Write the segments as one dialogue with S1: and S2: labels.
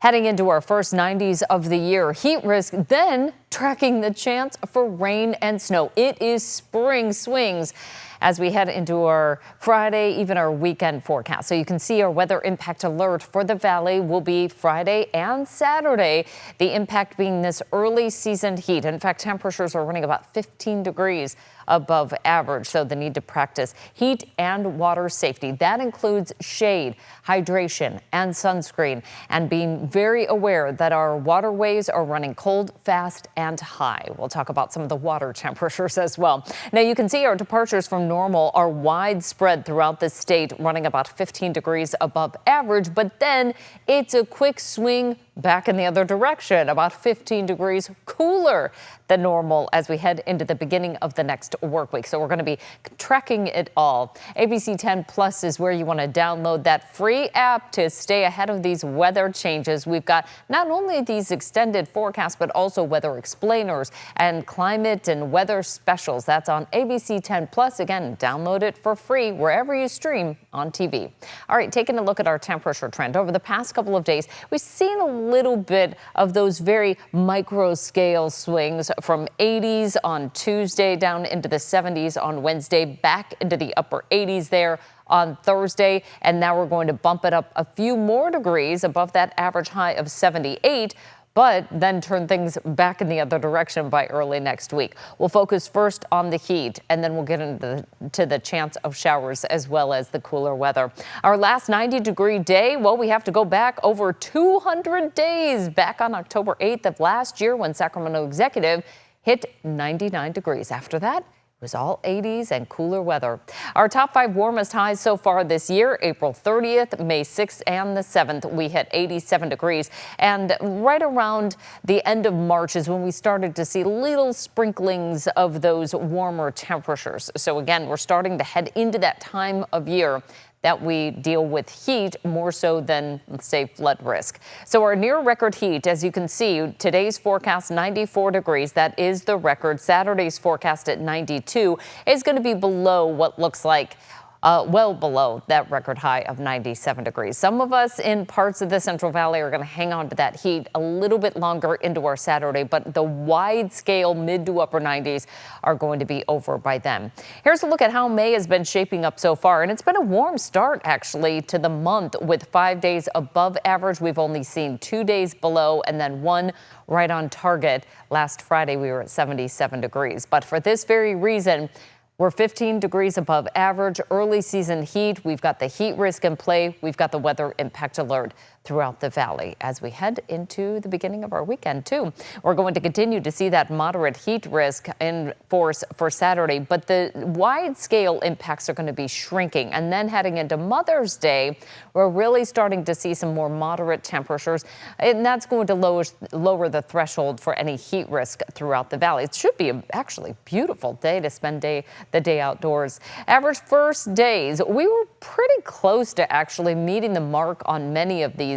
S1: Heading into our first 90s of the year, heat risk, then tracking the chance for rain and snow. It is spring swings as we head into our Friday, even our weekend forecast. So you can see our weather impact alert for the valley will be Friday and Saturday. The impact being this early season heat. In fact, temperatures are running about 15 degrees above average. So the need to practice heat and water safety. That includes shade, hydration, and sunscreen, and being very aware that our waterways are running cold, fast, and high. We'll talk about some of the water temperatures as well. Now you can see our departures from normal are widespread throughout the state, running about 15 degrees above average, but then it's a quick swing back in the other direction, about 15 degrees cooler than normal as we head into the beginning of the next work week. So we're going to be tracking it all. ABC 10 Plus is where you want to download that free app to stay ahead of these weather changes. We've got not only these extended forecasts, but also weather explainers and climate and weather specials. That's on ABC 10 Plus. Again, download it for free wherever you stream on TV. All right, taking a look at our temperature trend over the past couple of days, we've seen a little bit of those very micro scale swings from 80s on Tuesday down into the 70s on Wednesday, back into the upper 80s there on Thursday. And now we're going to bump it up a few more degrees above that average high of 78. But then turn things back in the other direction by early next week. We'll focus first on the heat, and then we'll get into the chance of showers as well as the cooler weather. Our last 90-degree day, well, we have to go back over 200 days, back on October 8th of last year when Sacramento Executive hit 99 degrees. After that, it was all 80s and cooler weather. Our top 5 warmest highs so far this year: April 30th, May 6th, and the 7th. We hit 87 degrees. And right around the end of March is when we started to see little sprinklings of those warmer temperatures. So again, we're starting to head into that time of year that we deal with heat more so than, let's say, flood risk. So our near record heat, as you can see, today's forecast 94 degrees. That is the record. Saturday's forecast at 92 is going to be below what looks like well below that record high of 97 degrees. Some of us in parts of the Central Valley are going to hang on to that heat a little bit longer into our Saturday, but the wide scale mid to upper 90s are going to be over by then. Here's a look at how May has been shaping up so far, and it's been a warm start actually to the month with 5 days above average. We've only seen 2 days below and then 1 right on target. Last Friday we were at 77 degrees, but for this very reason, we're 15 degrees above average. Early season heat. We've got the heat risk in play. We've got the weather impact alert throughout the valley as we head into the beginning of our weekend, too. We're going to continue to see that moderate heat risk in force for Saturday, but the wide scale impacts are going to be shrinking. And then heading into Mother's Day, we're really starting to see some more moderate temperatures, and that's going to lower the threshold for any heat risk throughout the valley. It should be a actually beautiful day to spend the day outdoors. Average first days, we were pretty close to actually meeting the mark on many of these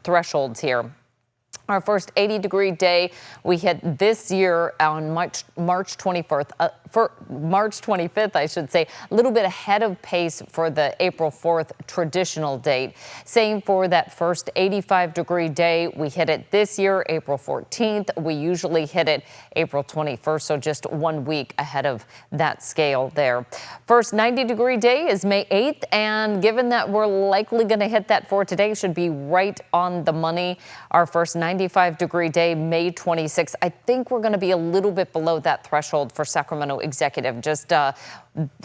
S1: thresholds here. Our first 80-degree day we hit this year on March 24th, for March 25th, I should say, a little bit ahead of pace for the April 4th traditional date. Same for that first 85-degree day. We hit it this year, April 14th. We usually hit it April 21st, so just 1 week ahead of that scale there. First 90-degree day is May 8th, and given that we're likely going to hit that for today, should be right on the money. Our first 95-degree day, May 26th. I think we're going to be a little bit below that threshold for Sacramento Executive. Just I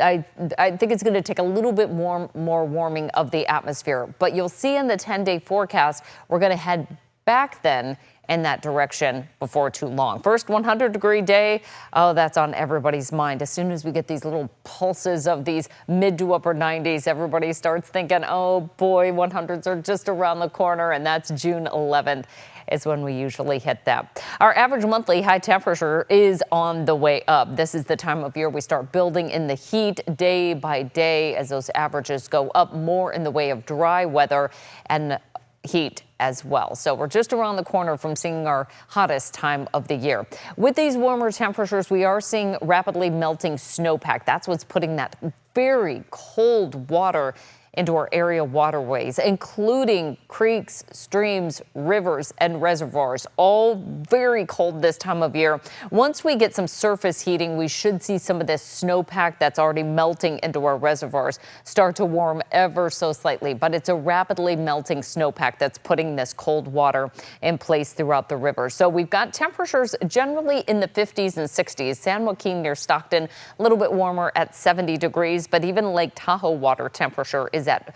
S1: think it's going to take a little bit more warming of the atmosphere. But you'll see in the 10-day forecast, we're going to head back then in that direction before too long. First 100-degree day, oh, that's on everybody's mind. As soon as we get these little pulses of these mid to upper 90s, everybody starts thinking, oh boy, 100s are just around the corner, and that's June 11th. Is when we usually hit that. Our average monthly high temperature is on the way up. This is the time of year we start building in the heat day by day as those averages go up, more in the way of dry weather and heat as well. So we're just around the corner from seeing our hottest time of the year. With these warmer temperatures, we are seeing rapidly melting snowpack. That's what's putting that very cold water into our area waterways, including creeks, streams, rivers, and reservoirs. All very cold this time of year. Once we get some surface heating, we should see some of this snowpack that's already melting into our reservoirs start to warm ever so slightly. But it's a rapidly melting snowpack that's putting this cold water in place throughout the river. So we've got temperatures generally in the 50s and 60s. San Joaquin near Stockton, a little bit warmer at 70 degrees, but even Lake Tahoe water temperature is at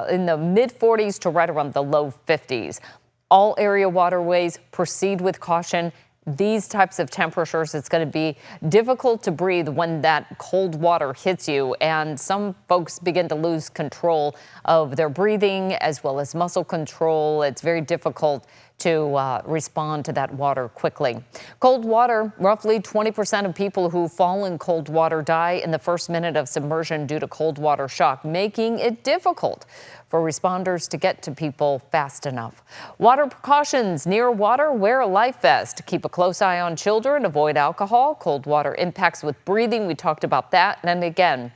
S1: in the mid 40s to right around the low 50s. All area waterways proceed with caution. These types of temperatures, it's going to be difficult to breathe when that cold water hits you, and some folks begin to lose control of their breathing as well as muscle control. It's very difficult to respond to that water quickly. Cold water, roughly 20% of people who fall in cold water die in the first minute of submersion due to cold water shock, making it difficult for responders to get to people fast enough. Water precautions: near water, wear a life vest. Keep a close eye on children. Avoid alcohol. Cold water impacts with breathing. We talked about that. And again,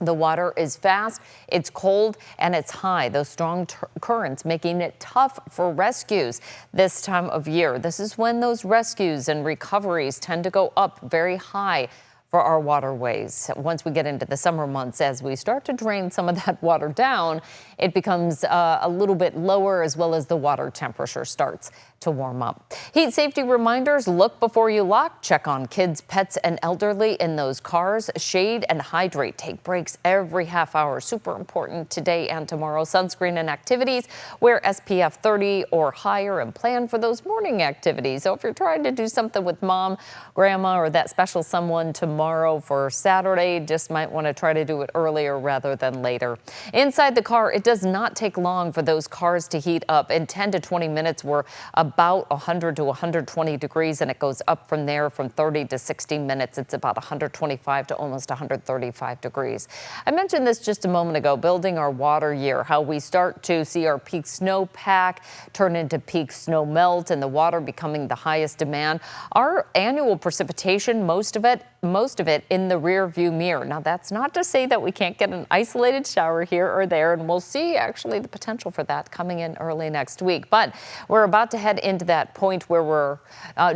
S1: the water is fast, it's cold, and it's high. Those strong currents making it tough for rescues this time of year. This is when those rescues and recoveries tend to go up very high for our waterways. Once we get into the summer months, as we start to drain some of that water down, it becomes a little bit lower, as well as the water temperature starts to warm up. Heat safety reminders: look before you lock. Check on kids, pets, and elderly in those cars. Shade and hydrate. Take breaks every half hour. Super important today and tomorrow. Sunscreen and activities. Wear SPF 30 or higher and plan for those morning activities. So if you're trying to do something with mom, grandma, or that special someone tomorrow for Saturday, just might want to try to do it earlier rather than later. Inside the car, it does not take long for those cars to heat up. In 10 to 20 minutes, we're about 100 to 120 degrees, and it goes up from there. From 30 to 60 minutes, it's about 125 to almost 135 degrees. I mentioned this just a moment ago, building our water year, how we start to see our peak snowpack turn into peak snow melt and the water becoming the highest demand. Our annual precipitation, most of it in the rear view mirror. Now, that's not to say that we can't get an isolated shower here or there, and we'll see actually the potential for that coming in early next week. But we're about to head into that point where we're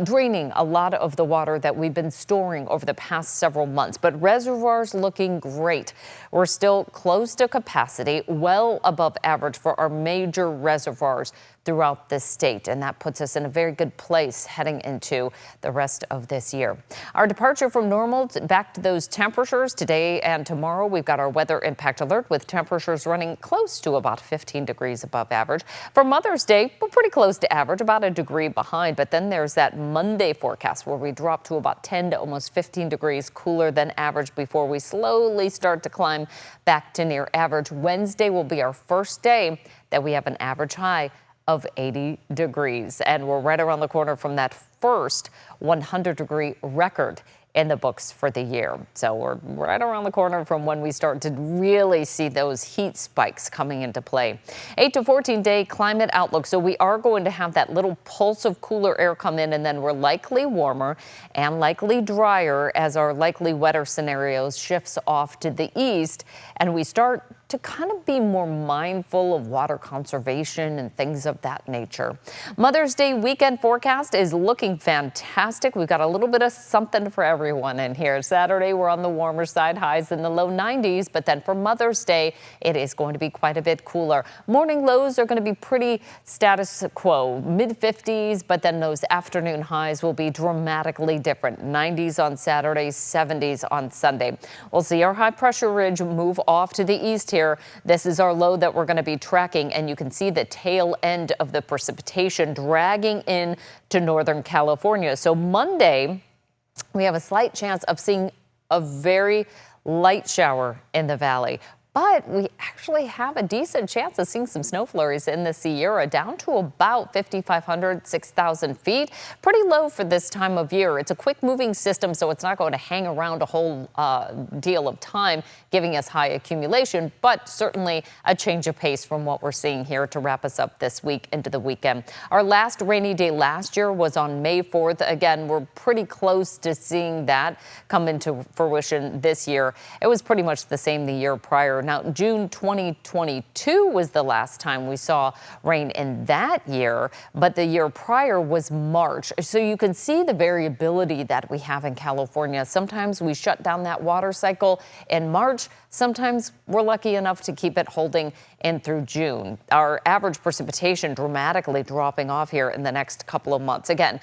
S1: draining a lot of the water that we've been storing over the past several months. But reservoirs looking great. We're still close to capacity, well above average for our major reservoirs throughout this state, and that puts us in a very good place heading into the rest of this year. Our departure from normal back to those temperatures today and tomorrow. We've got our weather impact alert with temperatures running close to about 15 degrees above average. For Mother's Day, we're pretty close to average, about a degree behind, but then there's that Monday forecast where we drop to about 10 to almost 15 degrees cooler than average before we slowly start to climb back to near average. Wednesday will be our first day that we have an average high of 80 degrees, and we're right around the corner from that first 100-degree record in the books for the year. So we're right around the corner from when we start to really see those heat spikes coming into play. 8 to 14-day climate outlook. So we are going to have that little pulse of cooler air come in, and then we're likely warmer and likely drier as our likely wetter scenarios shifts off to the east, and we start to kind of be more mindful of water conservation and things of that nature. Mother's Day weekend forecast is looking fantastic. We've got a little bit of something for everyone in here. Saturday, we're on the warmer side, highs in the low 90s, but then for Mother's Day, it is going to be quite a bit cooler. Morning lows are going to be pretty status quo, mid 50s, but then those afternoon highs will be dramatically different. 90s on Saturday, 70s on Sunday. We'll see our high pressure ridge move off to the east here. This is our low that we're going to be tracking, and you can see the tail end of the precipitation dragging in to Northern California. So Monday, we have a slight chance of seeing a very light shower in the valley. But we actually have a decent chance of seeing some snow flurries in the Sierra, down to about 5,500, 6,000 feet. Pretty low for this time of year. It's a quick moving system, so it's not going to hang around a whole deal of time, giving us high accumulation, but certainly a change of pace from what we're seeing here to wrap us up this week into the weekend. Our last rainy day last year was on May 4th. Again, we're pretty close to seeing that come into fruition this year. It was pretty much the same the year prior Now, June 2022 was the last time we saw rain in that year, but the year prior was March. So you can see the variability that we have in California. Sometimes we shut down that water cycle in March. Sometimes we're lucky enough to keep it holding in through June. Our average precipitation dramatically dropping off here in the next couple of months. Again,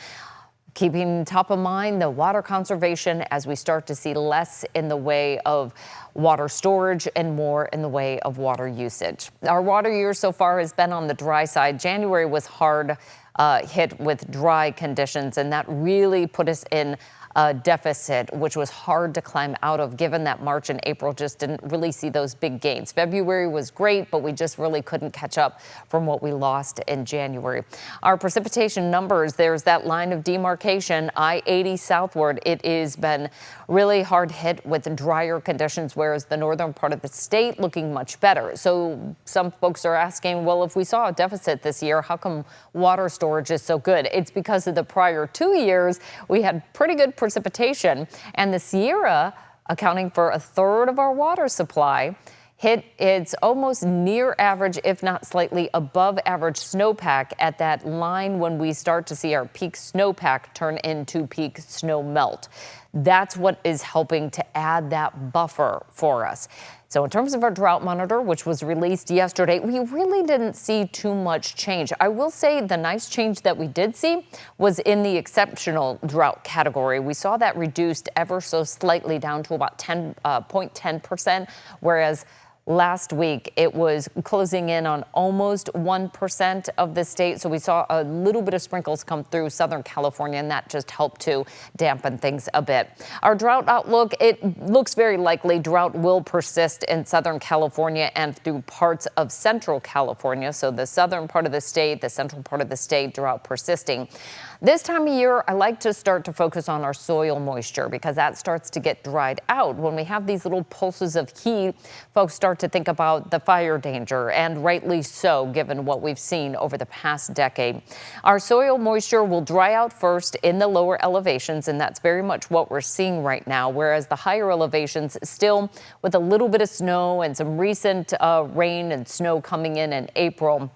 S1: keeping top of mind the water conservation as we start to see less in the way of water storage and more in the way of water usage. Our water year so far has been on the dry side. January was hard hit with dry conditions, and that really put us in a deficit, which was hard to climb out of, given that March and April just didn't really see those big gains. February was great, but we just really couldn't catch up from what we lost in January. Our precipitation numbers, there's that line of demarcation, I-80 southward. It has been really hard hit with drier conditions, whereas the northern part of the state looking much better. So some folks are asking, well, if we saw a deficit this year, how come water storage is so good? It's because of the prior 2 years, we had pretty good precipitation, and the Sierra, accounting for a third of our water supply, hit its almost near average, if not slightly above average snowpack at that line when we start to see our peak snowpack turn into peak snow melt. That's what is helping to add that buffer for us. So in terms of our drought monitor, which was released yesterday, we really didn't see too much change. I will say the nice change that we did see was in the exceptional drought category. We saw that reduced ever so slightly down to about 0.10%, whereas last week it was closing in on almost 1% of the state. So we saw a little bit of sprinkles come through Southern California, and that just helped to dampen things a bit. Our drought outlook, it looks very likely drought will persist in Southern California and through parts of Central California. So the southern part of the state, the central part of the state, drought persisting. This time of year, I like to start to focus on our soil moisture because that starts to get dried out. When we have these little pulses of heat, folks start to think about the fire danger, and rightly so, given what we've seen over the past decade. Our soil moisture will dry out first in the lower elevations, and that's very much what we're seeing right now, whereas the higher elevations still with a little bit of snow and some recent rain and snow coming in April.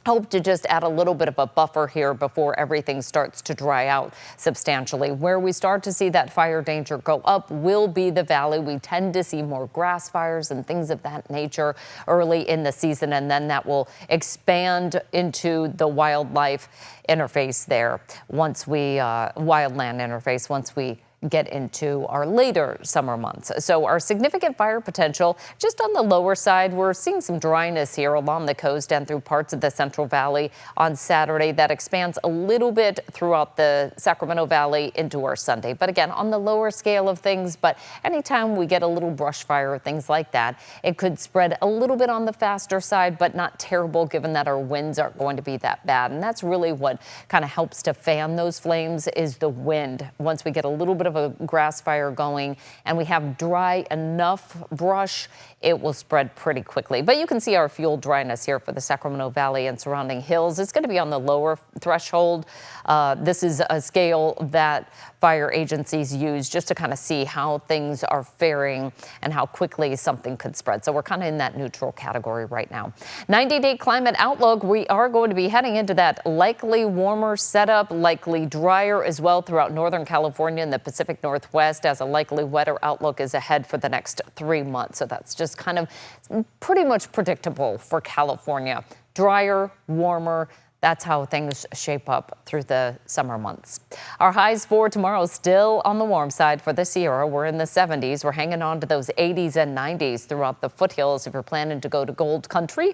S1: Hope to just add a little bit of a buffer here before everything starts to dry out substantially. Where we start to see that fire danger go up will be the valley. We tend to see more grass fires and things of that nature early in the season, and then that will expand into the wildlife interface there once we wildland interface once we get into our later summer months. So our significant fire potential just on the lower side. We're seeing some dryness here along the coast and through parts of the Central Valley on Saturday. That expands a little bit throughout the Sacramento Valley into our Sunday. But again, on the lower scale of things, but anytime we get a little brush fire or things like that, it could spread a little bit on the faster side, but not terrible given that our winds aren't going to be that bad. And that's really what kind of helps to fan those flames is the wind. Once we get a little bit of a grass fire going and we have dry enough brush, it will spread pretty quickly. But you can see our fuel dryness here for the Sacramento Valley and surrounding hills. It's going to be on the lower threshold. This is a scale that fire agencies use just to kind of see how things are faring and how quickly something could spread. So we're kind of in that neutral category right now. 90-day climate outlook. We are going to be heading into that likely warmer setup, likely drier as well throughout Northern California and the Pacific Northwest, as a likely wetter outlook is ahead for the next 3 months. So that's just kind of pretty much predictable for California. Drier, warmer. That's how things shape up through the summer months. Our highs for tomorrow still on the warm side for the Sierra. We're in the 70s. We're hanging on to those 80s and 90s throughout the foothills if you're planning to go to Gold Country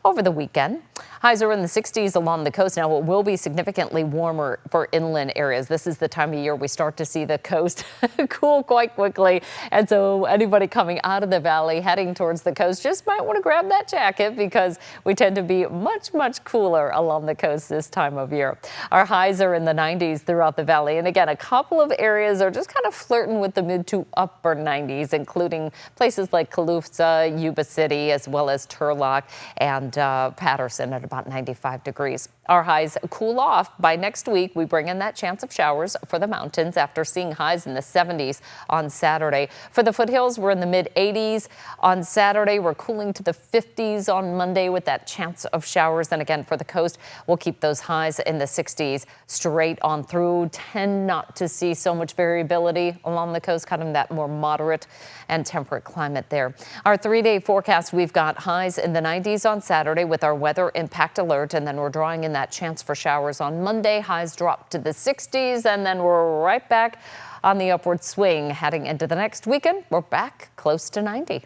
S1: over the weekend. Highs are in the 60s along the coast. Now, it will be significantly warmer for inland areas. This is the time of year we start to see the coast cool quite quickly. And so anybody coming out of the valley heading towards the coast just might want to grab that jacket because we tend to be much, much cooler along the coast this time of year. Our highs are in the 90s throughout the valley. And again, a couple of areas are just kind of flirting with the mid to upper 90s, including places like Calusa, Yuba City, as well as Turlock and Patterson at about 95 degrees. Our highs cool off. By next week, we bring in that chance of showers for the mountains after seeing highs in the 70s on Saturday. For the foothills, we're in the mid 80s. On Saturday, we're cooling to the 50s on Monday with that chance of showers. And again, for the coast, we'll keep those highs in the 60s straight on through. Tend not to see so much variability along the coast, kind of that more moderate and temperate climate there. Our 3-day forecast, we've got highs in the 90s on Saturday with our weather impact alert, and then we're drawing in that chance for showers on Monday. Highs drop to the 60s, and then we're right back on the upward swing heading into the next weekend. We're back close to 90.